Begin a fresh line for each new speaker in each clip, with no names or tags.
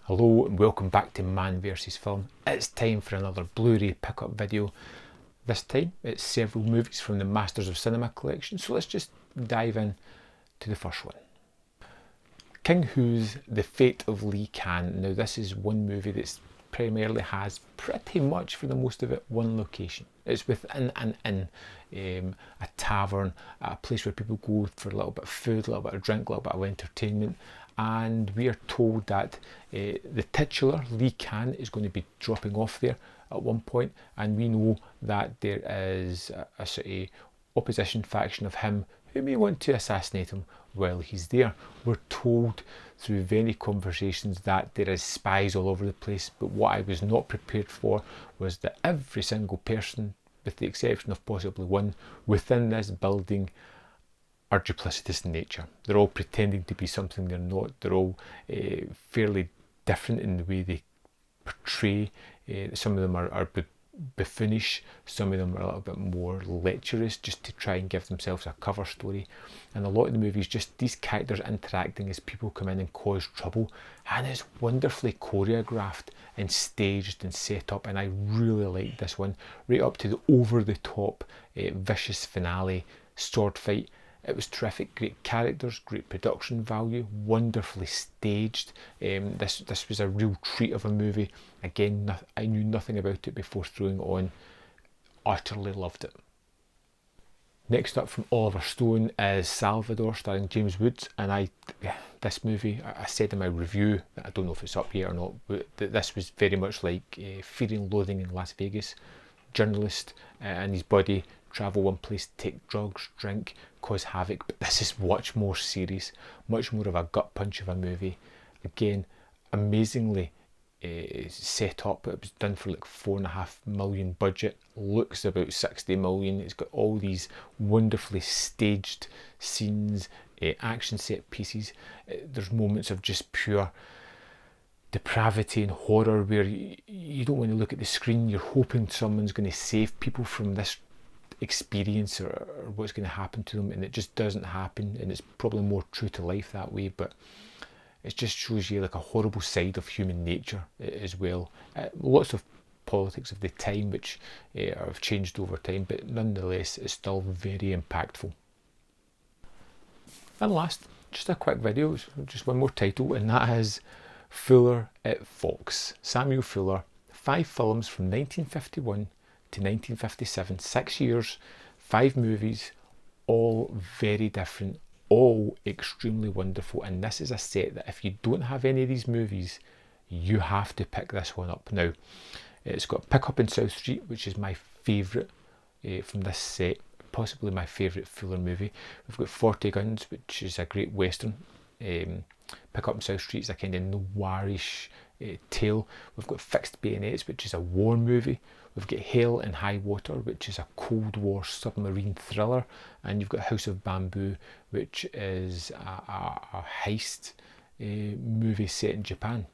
Hello and welcome back to Man vs Film. It's time for another Blu-ray pickup video. This time it's several movies from the Masters of Cinema collection, so let's just dive in to the first one. King Hu's The Fate of Lee Can. Now this is one movie that primarily has pretty much for the most of it one location. It's within an inn, a tavern, a place where people go for a little bit of food, a little bit of drink, a little bit of entertainment. And we are told that the titular Lee Can is going to be dropping off there at one point, and we know that there is a sort of opposition faction of him who may want to assassinate him while he's there. We're told through many conversations that there is spies all over the place, but what I was not prepared for was that every single person, with the exception of possibly one, within this building are duplicitous in nature. They're all pretending to be something they're not. They're all fairly different in the way they portray. Some of them are buffoonish, some of them are a little bit more lecherous, just to try and give themselves a cover story. And a lot of the movies, just these characters interacting as people come in and cause trouble, and it's wonderfully choreographed and staged and set up, and I really liked this one, right up to the over-the-top vicious finale sword fight. It was terrific, great characters, great production value, wonderfully staged. This was a real treat of a movie. Again, I knew nothing about it before throwing it on. Utterly loved it. Next up from Oliver Stone is Salvador, starring James Woods. And this movie, I said in my review, I don't know if it's up here or not, but this was very much like Fear and Loathing in Las Vegas. Journalist and his buddy travel one place, take drugs, drink, cause havoc, but this is much more serious, much more of a gut punch of a movie. Again, amazingly set up. It was done for like $4.5 million budget, looks about 60 million. It's got all these wonderfully staged scenes, action set pieces. There's moments of just pure depravity and horror where you don't want to look at the screen. You're hoping someone's going to save people from this experience or what's going to happen to them, and it just doesn't happen, and it's probably more true to life that way, but it just shows you like a horrible side of human nature as well. Lots of politics of the time which have changed over time, but nonetheless it's still very impactful. And last, just a quick video, just one more title, and that is Fuller at Fox. Samuel Fuller, 5 films from 1951 to 1957, 6 years, 5 movies, all very different, all extremely wonderful. And this is a set that if you don't have any of these movies, you have to pick this one up. Now, it's got Pick Up in South Street, which is my favourite from this set, possibly my favourite Fuller movie. We've got 40 Guns, which is a great western. Pick Up in South Street is a kind of noirish tale. We've got Fixed Bayonets, which is a war movie. We've got Hell and High Water, which is a Cold War submarine thriller. And you've got House of Bamboo, which is a heist movie set in Japan.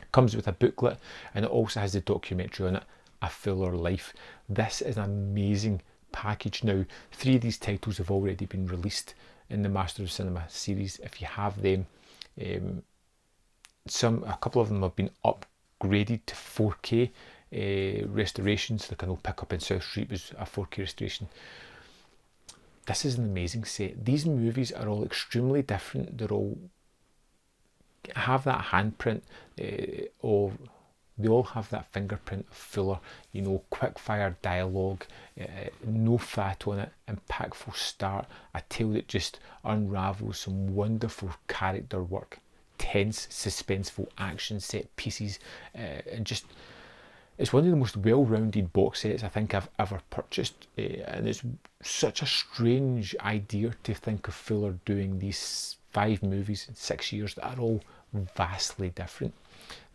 It comes with a booklet, and it also has the documentary on it, A Fuller Life. This is an amazing package. Now, 3 of these titles have already been released in the Masters of Cinema series. If you have them, a couple of them have been upgraded to 4K restorations. Like I know Pick Up in South Street was a 4K restoration. This is an amazing set. These movies are all extremely different. They all have that handprint they all have that fingerprint of Fuller, you know, quick fire dialogue, no fat on it, impactful start, a tale that just unravels some wonderful character work, tense, suspenseful action set pieces, and just, it's one of the most well-rounded box sets I think I've ever purchased, and it's such a strange idea to think of Fuller doing these 5 movies in 6 years that are all vastly different.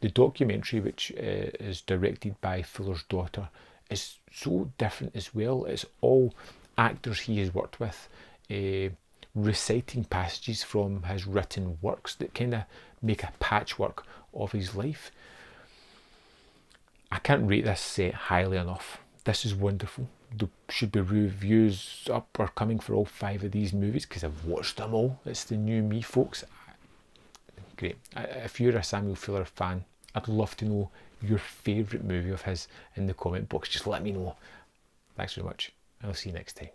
The documentary, which is directed by Fuller's daughter, is so different as well. It's all actors he has worked with, reciting passages from his written works that kind of make a patchwork of his life. I can't rate this set highly enough. This is wonderful. There should be reviews up or coming for all 5 of these movies because I've watched them all. It's the new me, folks. great. If you're a Samuel Fuller fan, I'd love to know your favourite movie of his in the comment box. Just let me know. Thanks very much, and I'll see you next time.